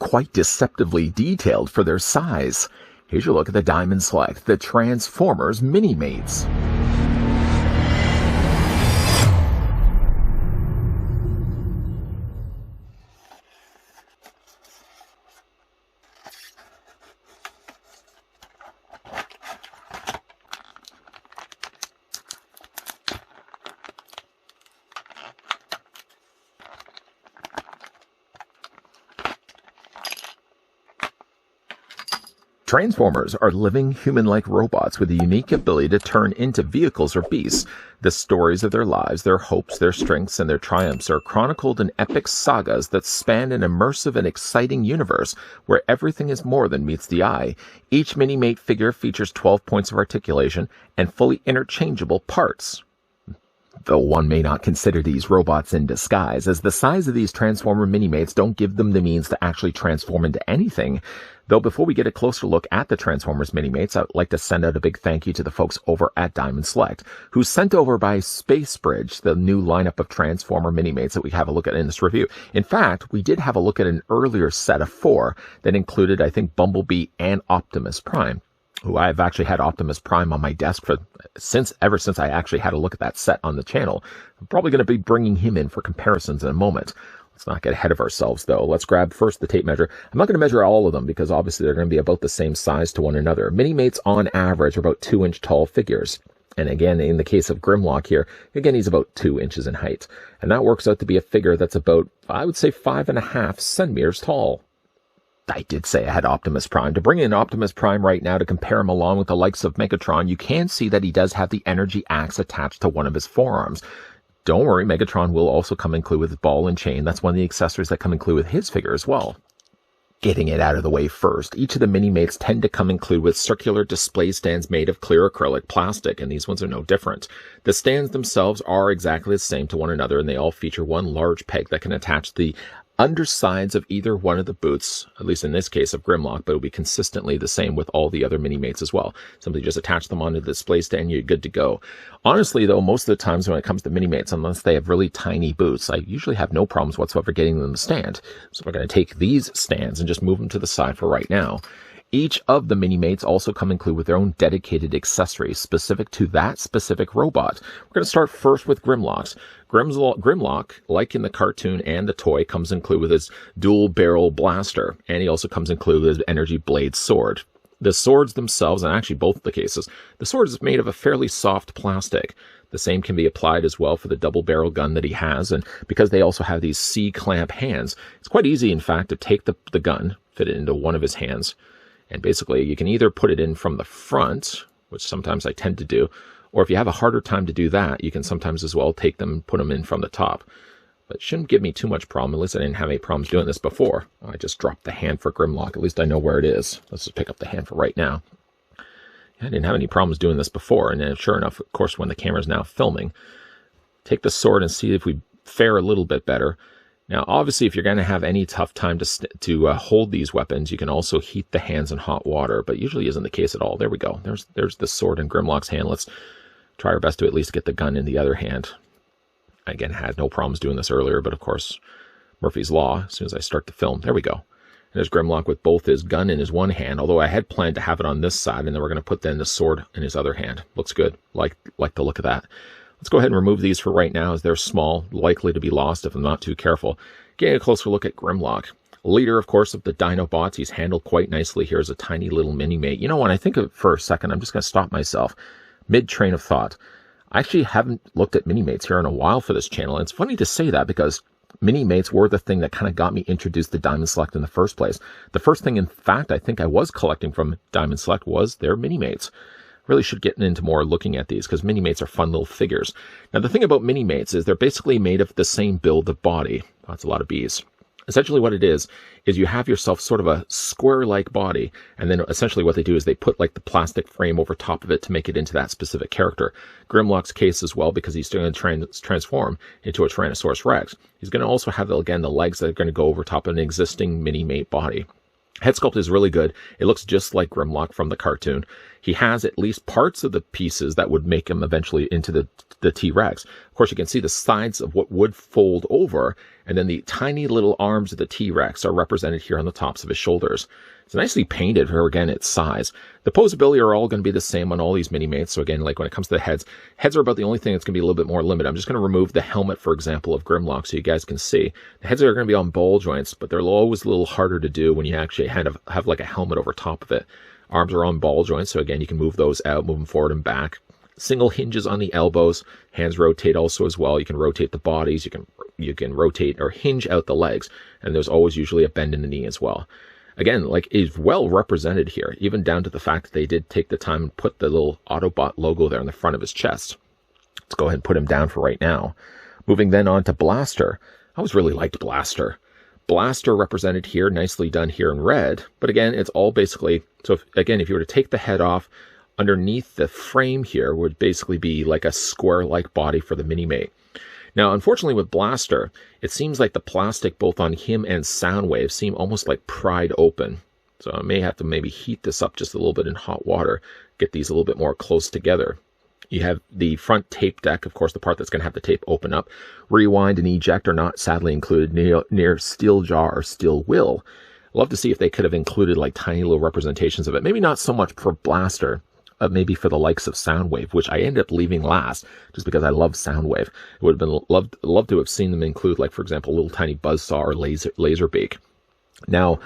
quite deceptively detailed for their size. Here's your look at the Dahmm Select, the Transformers Minimates. Transformers are living, human-like robots with a unique ability to turn into vehicles or beasts. The stories of their lives, their hopes, their strengths, and their triumphs are chronicled in epic sagas that span an immersive and exciting universe where everything is more than meets the eye. Each Minimate figure features 12 points of articulation and fully interchangeable parts. Though one may not consider these robots in disguise, as the size of these Transformer Minimates don't give them the means to actually transform into anything. Though before we get a closer look at the Transformers Minimates, I'd like to send out a big thank you to the folks over at Dahmm Select, who sent over by Spacebridge the new lineup of Transformer Minimates that we have a look at in this review. In fact, we did have a look at an earlier set of 4 that included, I think, Bumblebee and Optimus Prime, who I've actually had Optimus Prime on my desk for ever since I actually had a look at that set on the channel. I'm probably going to be bringing him in for comparisons in a moment. Let's not get ahead of ourselves, though. Let's grab first the tape measure. I'm not going to measure all of them because obviously they're going to be about the same size to one another. Minimates, on average, are about 2-inch tall figures. And again, in the case of Grimlock here, again, he's about 2 inches in height. And that works out to be a figure that's about, I would say, 5.5 centimeters tall. I did say I had Optimus Prime. To bring in Optimus Prime right now to compare him along with the likes of Megatron, you can see that he does have the energy axe attached to one of his forearms. Don't worry, Megatron will also come included with ball and chain. That's one of the accessories that come included with his figure as well. Getting it out of the way first, each of the Minimates tend to come included with circular display stands made of clear acrylic plastic, and these ones are no different. The stands themselves are exactly the same to one another, and they all feature one large peg that can attach the undersides of either one of the boots, at least in this case of Grimlock, but it'll be consistently the same with all the other Minimates as well. Simply just attach them onto the display stand, you're good to go. Honestly, though, most of the times when it comes to Minimates, unless they have really tiny boots, I usually have no problems whatsoever getting them to stand. So we're going to take these stands and just move them to the side for right now. Each of the Minimates also come included with their own dedicated accessories specific to that specific robot. We're going to start first with Grimlock's. Grimlock, like in the cartoon and the toy, comes included with his dual barrel blaster, and he also comes included with his energy blade sword. The swords themselves, and actually both the cases, the sword is made of a fairly soft plastic. The same can be applied as well for the double barrel gun that he has, and because they also have these C-clamp hands, it's quite easy, in fact, to take the gun, fit it into one of his hands, and basically you can either put it in from the front, which sometimes I tend to do, or if you have a harder time to do that, you can sometimes as well take them and put them in from the top. But it shouldn't give me too much problem, at least I didn't have any problems doing this before. I just dropped the hand for Grimlock, at least I know where it is. Let's just pick up the hand for right now. I didn't have any problems doing this before, and then sure enough, of course, when the camera's now filming, take the sword and see if we fare a little bit better. Now, obviously, if you're going to have any tough time to hold these weapons, you can also heat the hands in hot water, but usually isn't the case at all. There we go. There's the sword in Grimlock's hand. Let's try our best to at least get the gun in the other hand. I, again, had no problems doing this earlier, but of course, Murphy's Law, as soon as I start the film. There we go. And there's Grimlock with both his gun in his one hand, although I had planned to have it on this side, and then we're going to put then the sword in his other hand. Looks good. Like the look of that. Let's go ahead and remove these for right now, as they're small, likely to be lost if I'm not too careful. Getting a closer look at Grimlock. Leader, of course, of the Dinobots. He's handled quite nicely here as a tiny little Minimate. You know, when I think of it for a second, I'm just going to stop myself mid-train of thought. I actually haven't looked at Minimates here in a while for this channel, and it's funny to say that because Minimates were the thing that kind of got me introduced to Dahmm Select in the first place. The first thing, in fact, I think I was collecting from Dahmm Select was their Minimates. Really should get into more looking at these because Minimates are fun little figures. Now, the thing about Minimates is they're basically made of the same build of body. That's a lot of B's. Essentially what it is you have yourself sort of a square-like body, and then essentially what they do is they put like the plastic frame over top of it to make it into that specific character. Grimlock's case as well, because he's going to transform into a Tyrannosaurus Rex. He's going to also have, again, the legs that are going to go over top of an existing Minimate body. Head sculpt is really good. It looks just like Grimlock from the cartoon. he has at least parts of the pieces that would make him eventually into the T-Rex. Of course, you can see the sides of what would fold over, and then the tiny little arms of the T-Rex are represented here on the tops of his shoulders. It's nicely painted for, again, its size. The posability are all going to be the same on all these Minimates. So again, like when it comes to the heads are about the only thing that's going to be a little bit more limited. I'm just going to remove the helmet, for example, of Grimlock so you guys can see. The heads are going to be on ball joints, but they're always a little harder to do when you actually have like a helmet over top of it. Arms are on ball joints, so again, you can move those out, move them forward and back. Single hinges on the elbows. Hands rotate also as well. You can rotate the bodies. You can rotate or hinge out the legs, and there's always usually a bend in the knee as well. Again, like, is well represented here, even down to the fact that they did take the time and put the little Autobot logo there in the front of his chest. Let's go ahead and put him down for right now. Moving then on to Blaster. I always really liked Blaster. Blaster represented here, nicely done here in red. But again, it's all basically, so if you were to take the head off, underneath the frame here would basically be like a square-like body for the Minimate. Now, unfortunately with Blaster, it seems like the plastic both on him and Soundwave seem almost like pried open. So I may have to maybe heat this up just a little bit in hot water, get these a little bit more close together. You have the front tape deck, of course, the part that's going to have the tape open up. Rewind and eject are not sadly included near steel jaw or steel will. I'd love to see if they could have included like tiny little representations of it. Maybe not so much for Blaster, maybe for the likes of Soundwave, which I ended up leaving last just because I love Soundwave. It would have been loved to have seen them include, like, for example, a little tiny buzzsaw or laser beak. Now,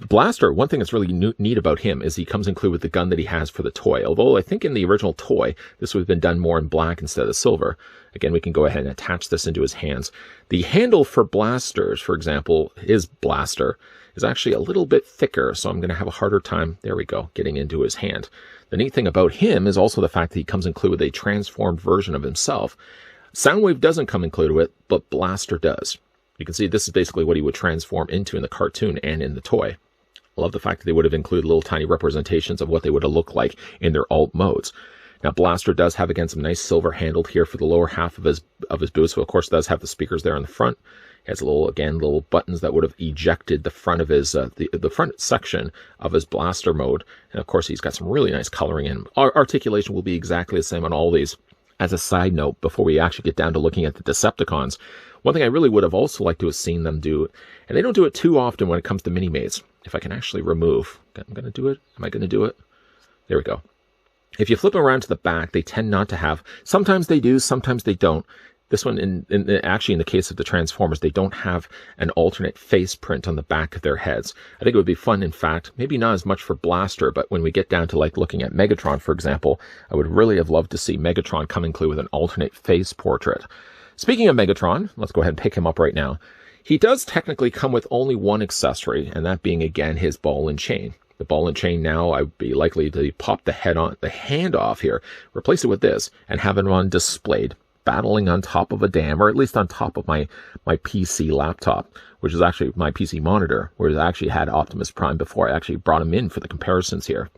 Blaster, one thing that's really neat about him is he comes included with the gun that he has for the toy. Although I think in the original toy, this would have been done more in black instead of silver. Again, we can go ahead and attach this into his hands. The handle for blasters, for example, his blaster, is actually a little bit thicker, so I'm going to have a harder time, there we go, getting into his hand. The neat thing about him is also the fact that he comes included with a transformed version of himself. Soundwave doesn't come included with it, but Blaster does. You can see this is basically what he would transform into in the cartoon and in the toy. I love the fact that they would have included little tiny representations of what they would have looked like in their alt modes. Now, Blaster does have, again, some nice silver handled here for the lower half of his boot, so of course does have the speakers there on the front. He has little buttons that would have ejected the front of his the front section of his blaster mode, and of course he's got some really nice coloring in him. Our articulation will be exactly the same on all these. As a side note, before we actually get down to looking at the Decepticons, one thing I really would have also liked to have seen them do, and they don't do it too often when it comes to Minimates. If I can actually remove, I'm going to do it. Am I going to do it? There we go. If you flip them around to the back, they tend not to have. Sometimes they do, sometimes they don't. This one, actually in the case of the Transformers, they don't have an alternate face print on the back of their heads. I think it would be fun, in fact, maybe not as much for Blaster, but when we get down to like looking at Megatron, for example, I would really have loved to see Megatron come included with an alternate face portrait. Speaking of Megatron, let's go ahead and pick him up right now. He does technically come with only one accessory, and that being, again, his ball and chain. The ball and chain now, I would be likely to pop the hand off here, replace it with this, and have it on displayed, battling on top of a dam, or at least on top of my PC laptop, which is actually my PC monitor, where I actually had Optimus Prime before I actually brought him in for the comparisons here.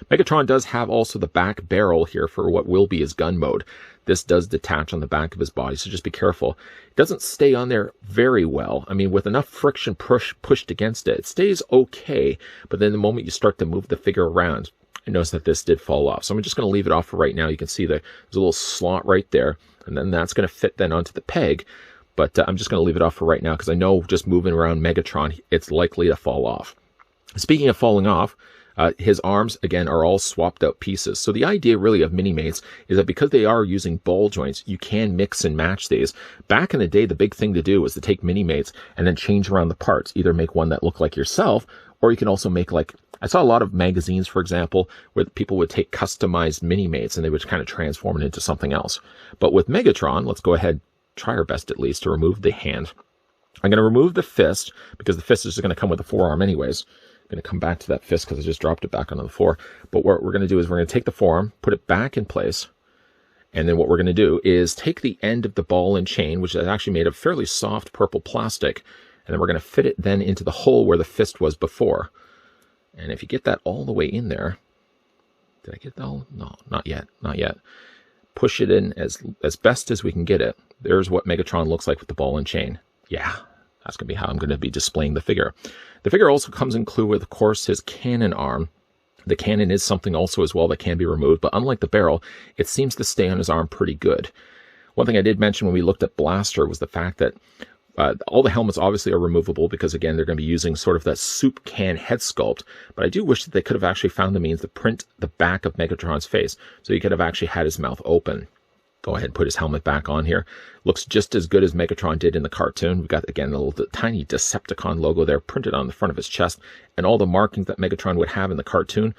Megatron does have also the back barrel here for what will be his gun mode. This does detach on the back of his body, so just be careful. It doesn't stay on there very well. I mean, with enough friction pushed against it, it stays okay, but then the moment you start to move the figure around, I notice that this did fall off. So I'm just going to leave it off for right now. You can see there's a little slot right there, and then that's going to fit then onto the peg. But I'm just going to leave it off for right now because I know just moving around Megatron, it's likely to fall off. Speaking of falling off, his arms, again, are all swapped out pieces. So the idea really of Minimates is that because they are using ball joints, you can mix and match these. Back in the day, the big thing to do was to take Minimates and then change around the parts. Either make one that looked like yourself, or you can also make like, I saw a lot of magazines, for example, where people would take customized Minimates and they would kind of transform it into something else. But with Megatron, let's go ahead, try our best at least to remove the hand. I'm going to remove the fist because the fist is just going to come with the forearm anyways. I'm going to come back to that fist because I just dropped it back onto the floor. But what we're going to do is we're going to take the forearm, put it back in place, and then what we're going to do is take the end of the ball and chain, which is actually made of fairly soft purple plastic, and then we're going to fit it then into the hole where the fist was before. And if you get that all the way in there, did I get that all? No, not yet, not yet. Push it in as best as we can get it. There's what Megatron looks like with the ball and chain. Yeah, that's going to be how I'm going to be displaying the figure. The figure also comes included with, of course, his cannon arm. The cannon is something also as well that can be removed, but unlike the barrel, it seems to stay on his arm pretty good. One thing I did mention when we looked at Blaster was the fact that all the helmets obviously are removable because, again, they're going to be using sort of that soup can head sculpt. But I do wish that they could have actually found the means to print the back of Megatron's face, so he could have actually had his mouth open. Go ahead and put his helmet back on here. Looks just as good as Megatron did in the cartoon. We've got, again, the little tiny Decepticon logo there printed on the front of his chest, and all the markings that Megatron would have in the cartoon.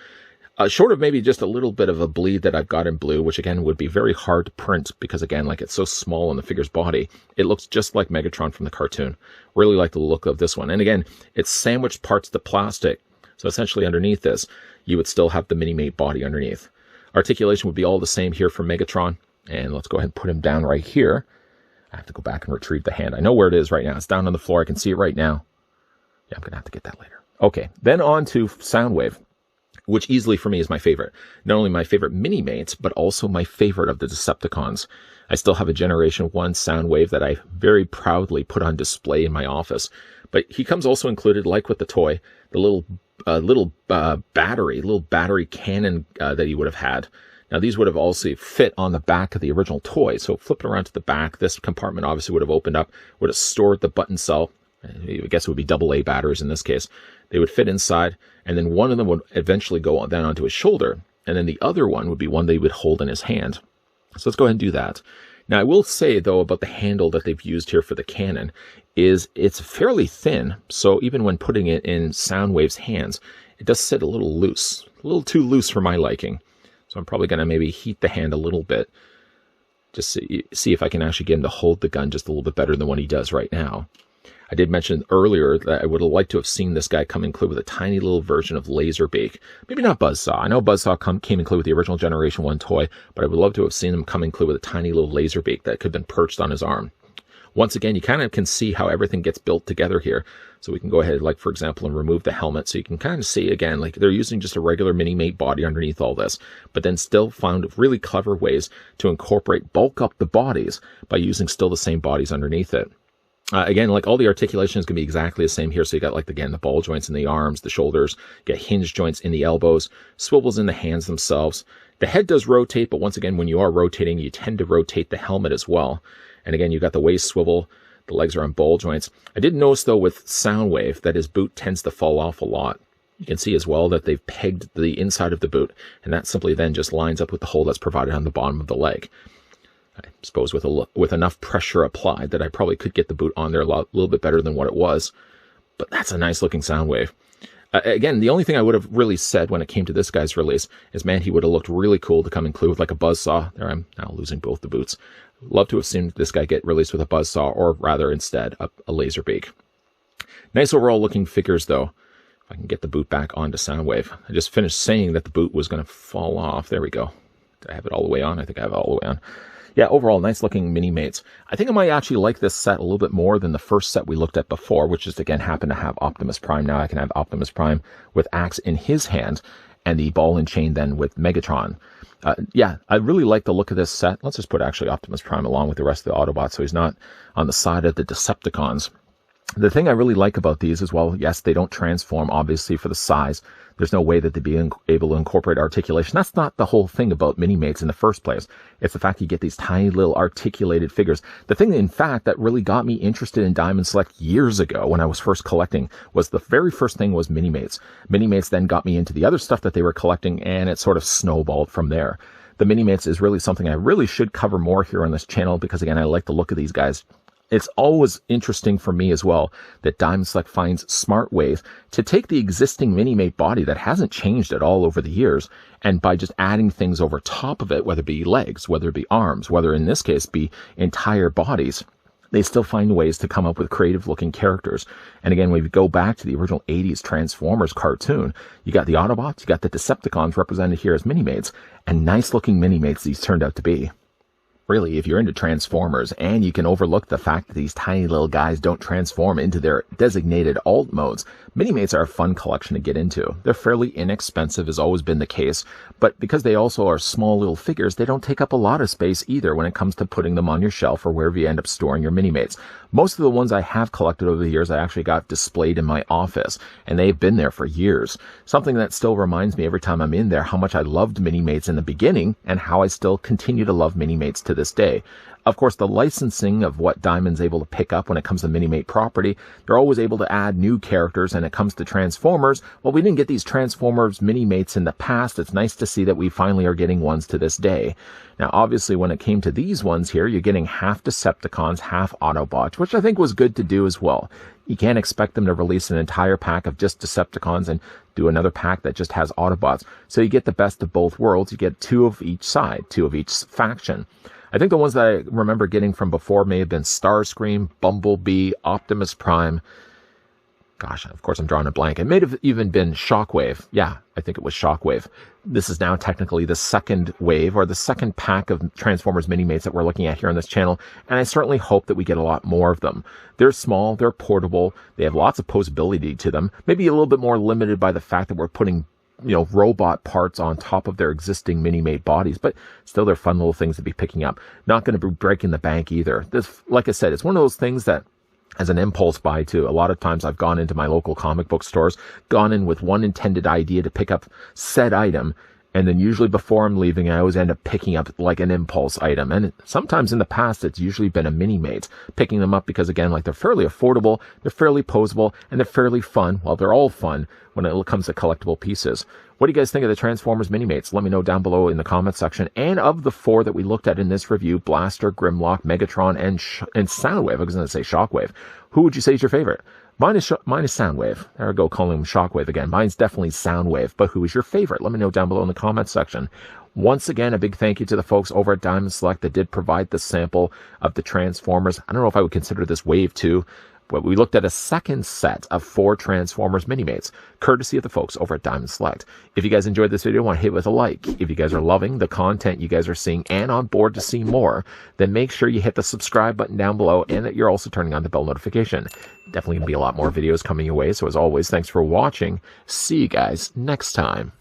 Short of maybe just a little bit of a bleed that I've got in blue, which again would be very hard to print because, again, like it's so small on the figure's body, it looks just like Megatron from the cartoon. Really like the look of this one. And again, it's sandwiched parts of the plastic. So essentially underneath this, you would still have the Minimate body underneath. Articulation would be all the same here for Megatron. And let's go ahead and put him down right here. I have to go back and retrieve the hand. I know where it is right now. It's down on the floor. I can see it right now. Yeah, I'm going to have to get that later. Okay, then on to Soundwave, which easily for me is my favorite. Not only my favorite Minimates, but also my favorite of the Decepticons. I still have a Generation 1 Soundwave that I very proudly put on display in my office. But he comes also included, like with the toy, the little battery cannon that he would have had. Now, these would have also fit on the back of the original toy. So flipping around to the back, this compartment obviously would have opened up, would have stored the button cell. I guess it would be AA batteries in this case. They would fit inside, and then one of them would eventually go on, then onto his shoulder, and then the other one would be one they would hold in his hand. So let's go ahead and do that. Now, I will say, though, about the handle that they've used here for the cannon is it's fairly thin, so even when putting it in Soundwave's hands, it does sit a little loose, a little too loose for my liking. So I'm probably going to maybe heat the hand a little bit, just see if I can actually get him to hold the gun just a little bit better than what he does right now. I did mention earlier that I would have liked to have seen this guy come included with a tiny little version of Laserbeak. Maybe not Buzzsaw. I know Buzzsaw came included with the original Generation 1 toy, but I would love to have seen him come included with a tiny little Laserbeak that could have been perched on his arm. Once again, you kind of can see how everything gets built together here. So we can go ahead, like, for example, and remove the helmet. So you can kind of see, again, like they're using just a regular Minimate body underneath all this, but then still found really clever ways to bulk up the bodies by using still the same bodies underneath it. Again, like all the articulation is going to be exactly the same here. So you got, like, again, the ball joints in the arms, the shoulders, you got hinge joints in the elbows, swivels in the hands themselves. The head does rotate, but once again, when you are rotating, you tend to rotate the helmet as well. And again, you got the waist swivel, the legs are on ball joints. I did notice, though, with Soundwave that his boot tends to fall off a lot. You can see as well that they've pegged the inside of the boot, and that simply then just lines up with the hole that's provided on the bottom of the leg. I suppose with enough pressure applied that I probably could get the boot on there a little bit better than what it was. But that's a nice looking Soundwave. Again, the only thing I would have really said when it came to this guy's release is, man, he would have looked really cool to come include with like a Buzzsaw. There, I'm now losing both the boots. Love to have seen this guy get released with a Buzzsaw, or rather instead a Laserbeak. Nice overall looking figures, though. If I can get the boot back onto Soundwave. I just finished saying that the boot was going to fall off. There we go. Did I have it all the way on? I think I have it all the way on. Yeah, overall, nice looking Minimates. I think I might actually like this set a little bit more than the first set we looked at before, which just, again, happened to have Optimus Prime. Now I can have Optimus Prime with Axe in his hand, and the ball and chain then with Megatron. Yeah, I really like the look of this set. Let's just put actually Optimus Prime along with the rest of the Autobots so he's not on the side of the Decepticons. The thing I really like about these as well, yes, they don't transform, obviously, for the size. There's no way that they'd be able to incorporate articulation. That's not the whole thing about Minimates in the first place. It's the fact you get these tiny little articulated figures. The thing, in fact, that really got me interested in Diamond Select years ago when I was first collecting was the very first thing was Minimates. Minimates then got me into the other stuff that they were collecting, and it sort of snowballed from there. The Minimates is really something I really should cover more here on this channel because, again, I like the look of these guys. It's always interesting for me as well that Diamond Select finds smart ways to take the existing Minimate body that hasn't changed at all over the years, and by just adding things over top of it, whether it be legs, whether it be arms, whether in this case be entire bodies, they still find ways to come up with creative looking characters. And again, when we go back to the original 80s Transformers cartoon, you got the Autobots, you got the Decepticons represented here as Minimates, and nice looking Minimates these turned out to be. Really, if you're into Transformers and you can overlook the fact that these tiny little guys don't transform into their designated alt modes, Minimates are a fun collection to get into. They're fairly inexpensive, has always been the case, but because they also are small little figures, they don't take up a lot of space either when it comes to putting them on your shelf or wherever you end up storing your Minimates. Most of the ones I have collected over the years, I actually got displayed in my office, and they've been there for years. Something that still reminds me every time I'm in there how much I loved Minimates in the beginning and how I still continue to love Minimates to this day. Of course, the licensing of what Dahm's able to pick up when it comes to Minimate property, they're always able to add new characters, and it comes to Transformers. Well, we didn't get these Transformers Minimates in the past. It's nice to see that we finally are getting ones to this day. Now, obviously, when it came to these ones here, you're getting half Decepticons, half Autobots, which I think was good to do as well. You can't expect them to release an entire pack of just Decepticons and do another pack that just has Autobots. So you get the best of both worlds. You get two of each side, two of each faction. I think the ones that I remember getting from before may have been Starscream, Bumblebee, Optimus Prime. Gosh, of course I'm drawing a blank. It may have even been Shockwave. Yeah, I think it was Shockwave. This is now technically the second wave, or the second pack of Transformers Minimates that we're looking at here on this channel, and I certainly hope that we get a lot more of them. They're small, they're portable, they have lots of posability to them, maybe a little bit more limited by the fact that we're putting robot parts on top of their existing Minimate bodies, but still they're fun little things to be picking up. Not going to be breaking the bank either. This, like I said, it's one of those things that as an impulse buy too. A lot of times I've gone into my local comic book stores, gone in with one intended idea to pick up said item, and then usually before I'm leaving, I always end up picking up like an impulse item. And sometimes in the past, it's usually been a Minimate, picking them up because, again, like they're fairly affordable, they're fairly posable, and they're fairly fun. Well, they're all fun when it comes to collectible pieces. What do you guys think of the Transformers Minimates? Let me know down below in the comments section. And of the four that we looked at in this review, Blaster, Grimlock, Megatron, and Soundwave, I was going to say Shockwave, who would you say is your favorite? Mine is Soundwave. There I go, calling him Shockwave again. Mine's definitely Soundwave, but who is your favorite? Let me know down below in the comments section. Once again, a big thank you to the folks over at Dahmm Select that did provide the sample of the Transformers. I don't know if I would consider this Wave 2, but we looked at a second set of 4 Transformers Minimates, courtesy of the folks over at Dahmm Select. If you guys enjoyed this video, want to hit it with a like. If you guys are loving the content you guys are seeing and on board to see more, then make sure you hit the subscribe button down below and that you're also turning on the bell notification. Definitely going to be a lot more videos coming your way. So as always, thanks for watching. See you guys next time.